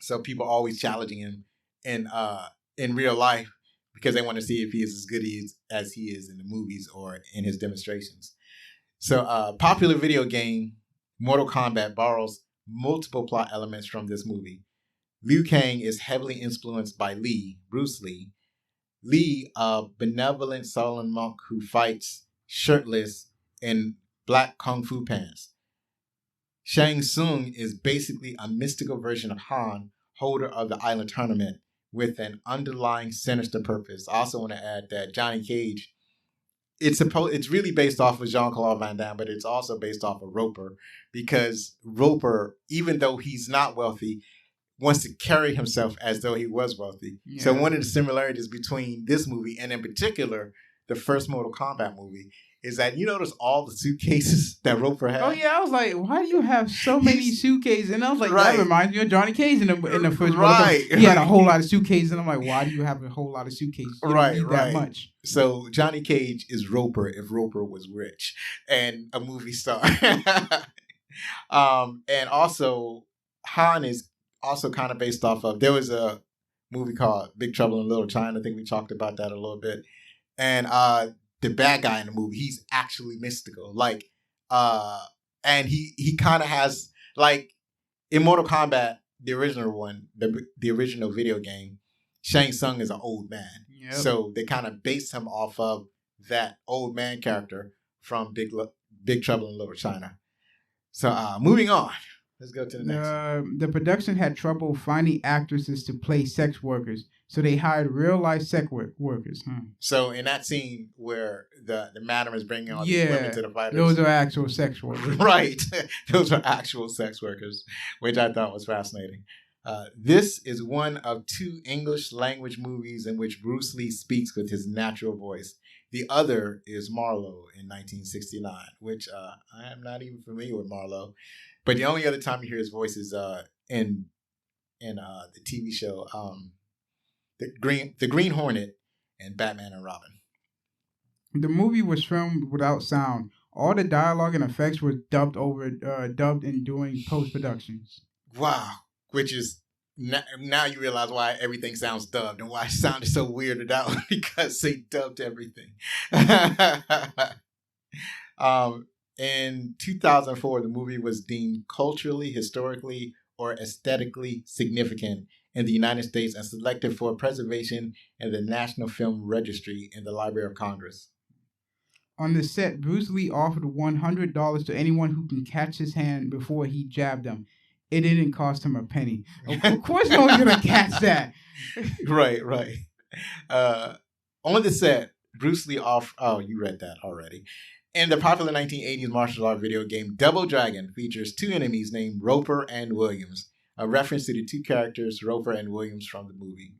So people are always challenging him in real life because they want to see if he is as good as he is in the movies or in his demonstrations. So popular video game Mortal Kombat borrows multiple plot elements from this movie. Liu Kang is heavily influenced by Bruce Lee. Lee, a benevolent Shaolin monk who fights shirtless in black kung fu pants. Shang Tsung is basically a mystical version of Han, holder of the Island Tournament, with an underlying sinister purpose. I also want to add that Johnny Cage, it's really based off of Jean-Claude Van Damme, but it's also based off of Roper, because Roper, even though he's not wealthy, wants to carry himself as though he was wealthy. Yeah. So one of the similarities between this movie and in particular the first Mortal Kombat movie is that you notice all the suitcases that Roper had. Oh yeah, I was like, why do you have so many suitcases? And I was like, that reminds me of Johnny Cage in the first Mortal Kombat. He had a whole lot of suitcases, and I'm like, why do you have a whole lot of suitcases? You don't need that much. So Johnny Cage is Roper if Roper was rich and a movie star. And also Han is also kind of based off of, there was a movie called Big Trouble in Little China. I think we talked about that a little bit. And the bad guy in the movie, he's actually mystical. Like, and he kind of has, like, in Mortal Kombat, the original one, the original video game, Shang Tsung is an old man. Yep. So they kind of based him off of that old man character from Big Trouble in Little China. So moving on. Let's go to the next. The production had trouble finding actresses to play sex workers, so they hired real-life sex workers. So in that scene where the madam is bringing all these women to the fighters, those are actual sex workers. Right. Those are actual sex workers, which I thought was fascinating. This is one of 2 English language movies in which Bruce Lee speaks with his natural voice. The other is Marlowe in 1969, which I am not even familiar with Marlowe. But the only other time you hear his voice is in the TV show the Green Hornet and Batman and Robin. The movie was filmed without sound. All the dialogue and effects were dubbed and doing post productions. Wow, which is now you realize why everything sounds dubbed and why it sounded so weirded out because they dubbed everything. In 2004, the movie was deemed culturally, historically, or aesthetically significant in the United States and selected for preservation in the National Film Registry in the Library of Congress. On the set, Bruce Lee offered $100 to anyone who can catch his hand before he jabbed him. It didn't cost him a penny. Of course no one's going to catch that. Right. On the set, Bruce Lee offered... Oh, you read that already. In the popular 1980s martial art video game, Double Dragon features 2 enemies named Roper and Williams, a reference to the 2 characters, Roper and Williams, from the movie.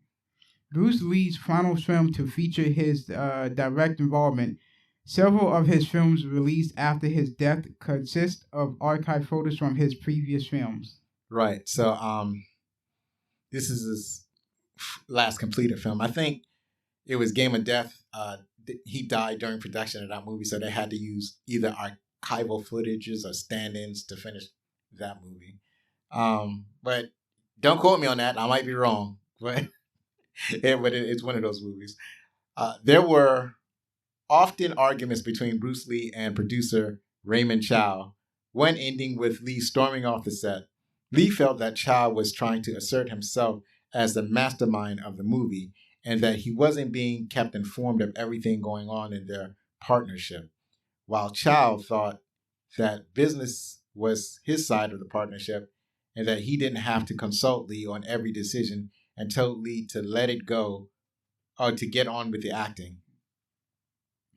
Bruce Lee's final film to feature his direct involvement. Several of his films released after his death consist of archive photos from his previous films. Right. So this is his last completed film. I think it was Game of Death. He died during production of that movie, so they had to use either archival footages or stand-ins to finish that movie. But don't quote me on that. I might be wrong, but it's one of those movies. There were often arguments between Bruce Lee and producer Raymond Chow, one ending with Lee storming off the set. Lee felt that Chow was trying to assert himself as the mastermind of the movie and that he wasn't being kept informed of everything going on in their partnership, while Chow thought that business was his side of the partnership and that he didn't have to consult Lee on every decision and told Lee to let it go or to get on with the acting.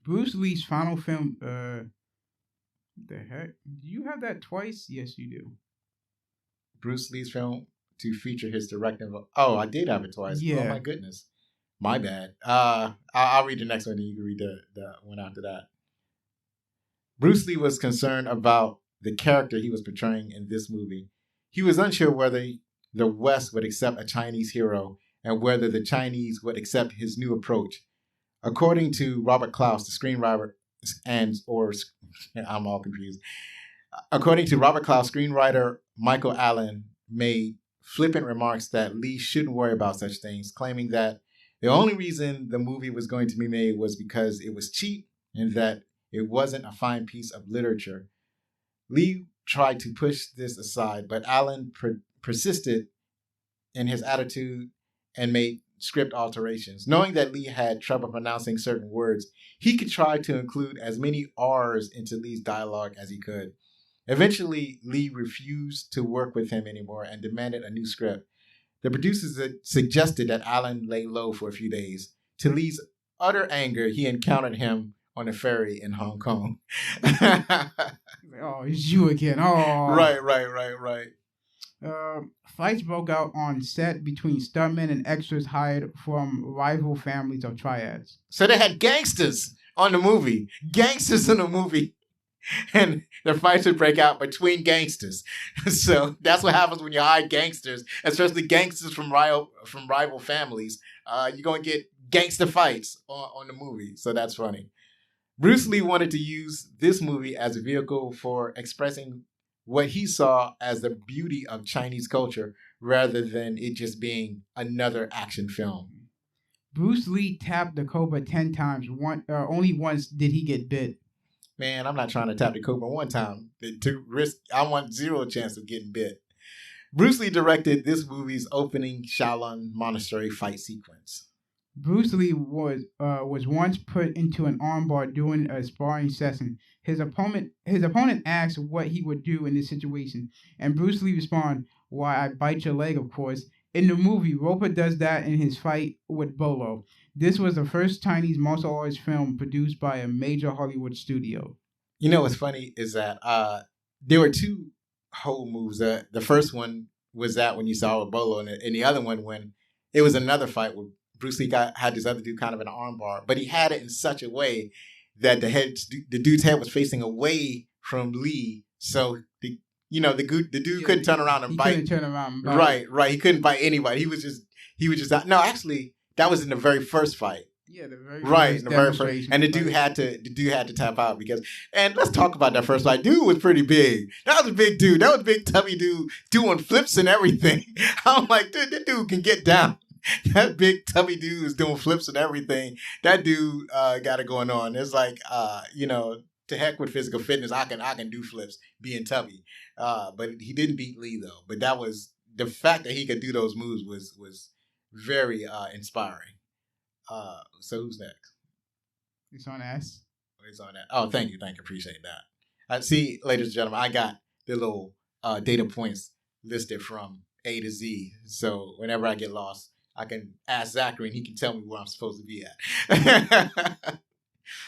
Bruce Lee's final film, the heck? Do you have that twice? Yes, you do. Bruce Lee's film to feature his directing. Oh, I did have it twice. Yeah. Oh my goodness. My bad. I'll read the next one, and you can read the one after that. Bruce Lee was concerned about the character he was portraying in this movie. He was unsure whether the West would accept a Chinese hero and whether the Chinese would accept his new approach. According to Robert Klaus, the screenwriter I'm all confused. According to Robert Clouse, screenwriter Michael Allen made flippant remarks that Lee shouldn't worry about such things, claiming that the only reason the movie was going to be made was because it was cheap and that it wasn't a fine piece of literature. Lee tried to push this aside, but Allen persisted in his attitude and made script alterations. Knowing that Lee had trouble pronouncing certain words, he could try to include as many R's into Lee's dialogue as he could. Eventually, Lee refused to work with him anymore and demanded a new script. The producers suggested that Allen lay low for a few days. To Lee's utter anger, he encountered him on a ferry in Hong Kong. Oh, it's you again. Oh. Right. Fights broke out on set between stuntmen and extras hired from rival families of triads. So they had gangsters on the movie. Gangsters in the movie. And the fights would break out between gangsters. So that's what happens when you hire gangsters, especially gangsters from rival families. You're going to get gangster fights on the movie. So that's funny. Bruce Lee wanted to use this movie as a vehicle for expressing what he saw as the beauty of Chinese culture rather than it just being another action film. Bruce Lee tapped the cobra 10 times. Only once did he get bit. Man, I'm not trying to tap the cobra one time. I want zero chance of getting bit. Bruce Lee directed this movie's opening Shaolin Monastery fight sequence. Bruce Lee was once put into an armbar during a sparring session. His opponent asked what he would do in this situation, and Bruce Lee responded, "Why, I bite your leg, of course." In the movie, Roper does that in his fight with Bolo. This was the first Chinese martial arts film produced by a major Hollywood studio. You know what's funny is that there were two whole moves. The first one was that when you saw with Bolo, and the other one when it was another fight where Bruce Lee had this other dude kind of in an armbar, but he had it in such a way that the dude's head was facing away from Lee, so the dude couldn't turn around and bite. He couldn't turn around and bite. Right. He couldn't bite anybody. He was just out. No, actually, that was in the very first fight. Yeah, the very first. And the dude had to tap out because. And let's talk about that first fight. Dude was pretty big. That was a big dude. That was a big tubby dude doing flips and everything. I'm like, dude, that dude can get down. That big tubby dude is doing flips and everything. That dude got it going on. It's like, to heck with physical fitness. I can do flips being tubby. But he didn't beat Lee though. But that was the fact that he could do those moves was very inspiring. So who's next? It's on us. It's on that. Oh, thank you. Appreciate that. See, ladies and gentlemen, I got the little data points listed from A to Z. So whenever I get lost, I can ask Zachary and he can tell me where I'm supposed to be at.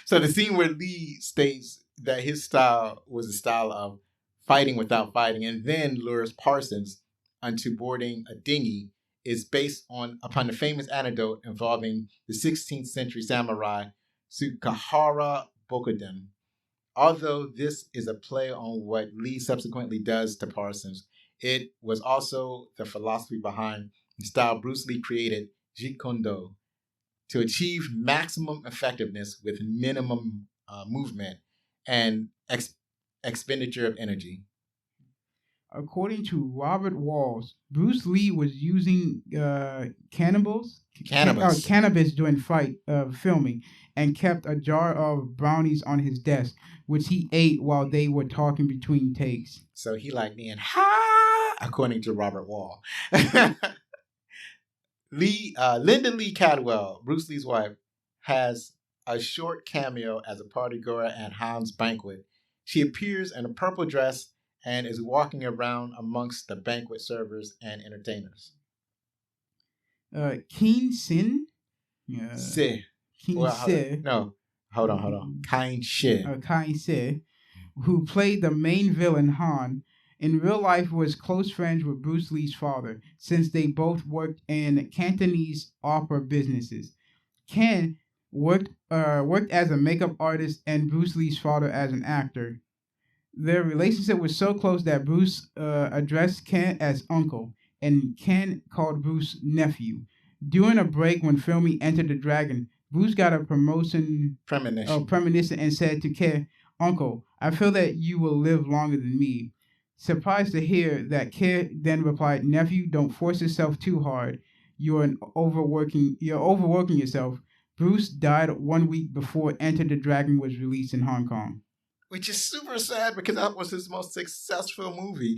So the scene where Lee states that his style was a style of fighting without fighting and then lures Parsons onto boarding a dinghy is based upon the famous anecdote involving the 16th century samurai Sukahara Bokoden. Although this is a play on what Lee subsequently does to Parsons, it was also the philosophy behind the style Bruce Lee created, Jeet Kune Do, to achieve maximum effectiveness with minimum movement and expenditure of energy. According to Robert Walls, Bruce Lee was using cannabis during filming and kept a jar of brownies on his desk, which he ate while they were talking between takes. So he liked being high, according to Robert Wall. Linda Lee Cadwell, Bruce Lee's wife, has a short cameo as a partygoer at Hans' banquet. She appears in a purple dress and is walking around amongst the banquet servers and entertainers. Keen Sin? Si. Keen Si. No, hold on. Kind Shi. Kind Si, who played the main villain Han, in real life was close friends with Bruce Lee's father, since they both worked in Cantonese opera businesses. Ken worked as a makeup artist and Bruce Lee's father as an actor. Their relationship was so close that Bruce addressed Ken as uncle, and Ken called Bruce nephew. During a break when filming Enter the Dragon, Bruce got a premonition and said to Ken, Uncle, I feel that you will live longer than me. Surprised to hear that kid then replied, Nephew, don't force yourself too hard. You're overworking yourself. Bruce died 1 week before Enter the Dragon was released in Hong Kong. Which is super sad because that was his most successful movie.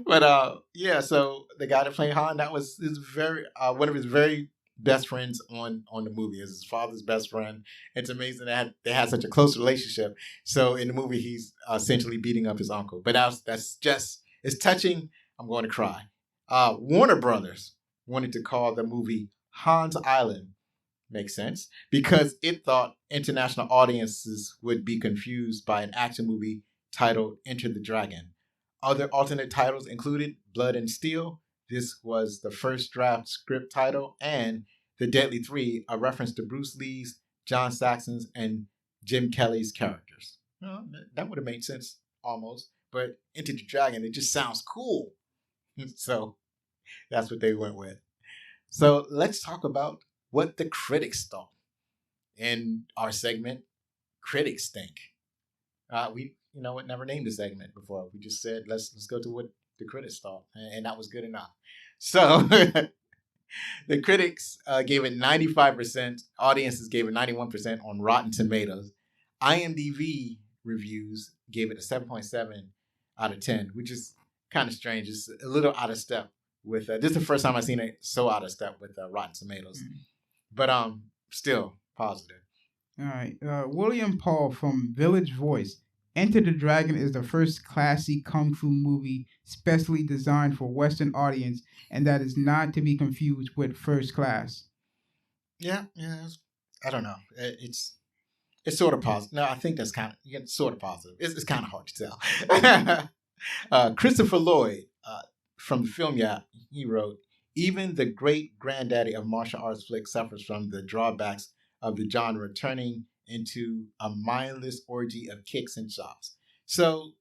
But yeah, so the guy that played Han, that was his very one of his very best friends on the movie. Is his father's best friend. It's amazing that they had such a close relationship. So in the movie, he's essentially beating up his uncle. But that's just, it's touching. I'm going to cry. Warner Brothers wanted to call the movie Han's Island. Makes sense, because it thought international audiences would be confused by an action movie titled Enter the Dragon. Other alternate titles included Blood and Steel. This was the first draft script title, and The Deadly Three, a reference to Bruce Lee's, John Saxon's, and Jim Kelly's characters. Well, that would have made sense almost, but Enter the Dragon, it just sounds cool. So that's what they went with. So let's talk about what the critics thought. In our segment, Critics Think. We never named the segment before. We just said let's go to what the critics thought, and that was good enough. So the critics gave it 95%. Audiences gave it 91% on Rotten Tomatoes. IMDb reviews gave it a 7.7 out of 10, which is kind of strange. It's a little out of step with. This is the first time I've seen it so out of step with Rotten Tomatoes. But still positive. All right. William Paul from Village Voice. Enter the Dragon is the first classy kung fu movie specially designed for Western audience, and that is not to be confused with First Class. Yeah. I don't know. It's sort of positive. No, I think that's kind of sort of positive. It's kind of hard to tell. Christopher Lloyd from the Film Yap, he wrote, even the great granddaddy of martial arts flick suffers from the drawbacks of the genre turning into a mindless orgy of kicks and chops. So,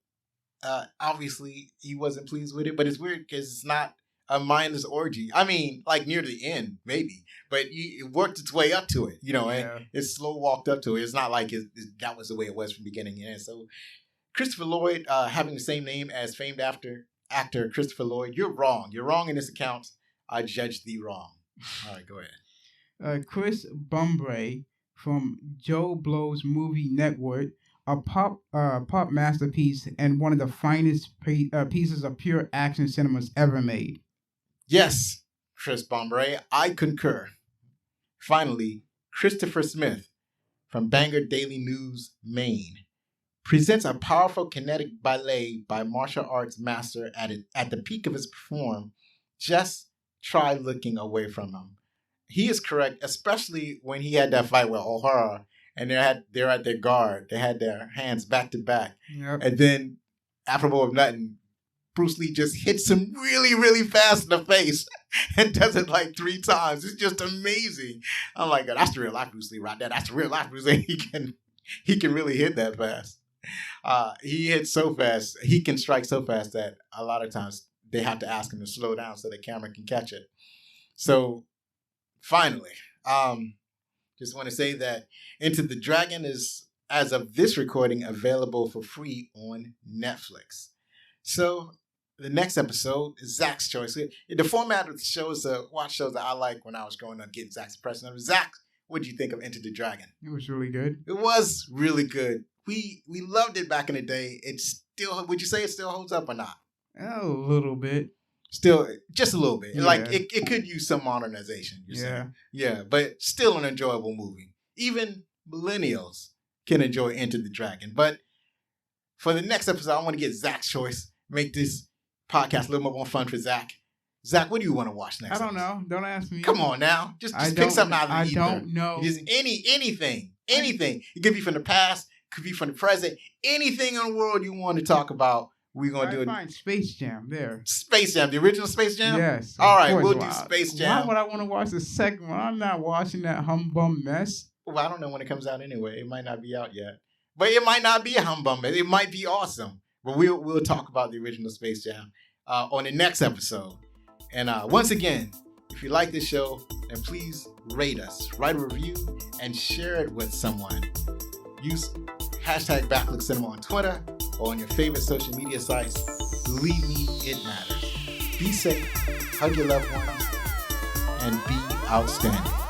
obviously, he wasn't pleased with it, but it's weird because it's not a mindless orgy. I mean, like near the end, maybe, but it worked its way up to it, and it slow walked up to it. It's not like that was the way it was from beginning to end. So, Christopher Lloyd, having the same name as famed actor Christopher Lloyd, you're wrong. You're wrong in this account. I judge thee wrong. All right, go ahead. Chris Bumbray from Joe Blow's Movie Network, a pop masterpiece and one of the finest pieces of pure action cinemas ever made. Yes, Chris Bumbray, I concur. Finally, Christopher Smith from Bangor Daily News, Maine, presents a powerful kinetic ballet by martial arts master at the peak of his form. Just try looking away from him. He is correct, especially when he had that fight with O'Hara, and they're at their guard. They had their hands back to back. Yep. And then, apropos of nothing, Bruce Lee just hits him really, really fast in the face and does it like 3 times. It's just amazing. I'm like, that's the real life Bruce Lee right there. That's the real life Bruce Lee. He can really hit that fast. He hits so fast. He can strike so fast that a lot of times they have to ask him to slow down so the camera can catch it. So, finally, just want to say that Enter the Dragon is, as of this recording, available for free on Netflix. So, the next episode is Zach's choice. The format of the show is to watch shows that I like when I was growing up, getting Zach's impression of it. Zach, what did you think of Enter the Dragon? It was really good. It was really good. We loved it back in the day. It's still, would you say it still holds up or not? A little bit. Still, just a little bit. Yeah. Like, it could use some modernization. Yeah, but still an enjoyable movie. Even millennials can enjoy Enter the Dragon. But for the next episode, I want to get Zach's choice. Make this podcast a little more fun for Zach. Zach, what do you want to watch next? I don't know. Don't ask me. Come on now. Just pick something out of the ether. I don't know. Just anything. It could be from the past. Could be from the present. Anything in the world you want to talk about, we're going to do it. Fine. Space Jam there. Space Jam. The original Space Jam? Yes. All right, we'll do Space Jam. Why would I want to watch the second one? I'm not watching that humbum mess. Well, I don't know when it comes out anyway. It might not be out yet. But it might not be a humbum. It might be awesome. But we'll talk about the original Space Jam on the next episode. And once again, if you like this show, then please rate us, write a review, and share it with someone. Use hashtag BacklookCinema on Twitter or on your favorite social media sites. Believe me, it matters. Be safe, hug your loved ones, and be outstanding.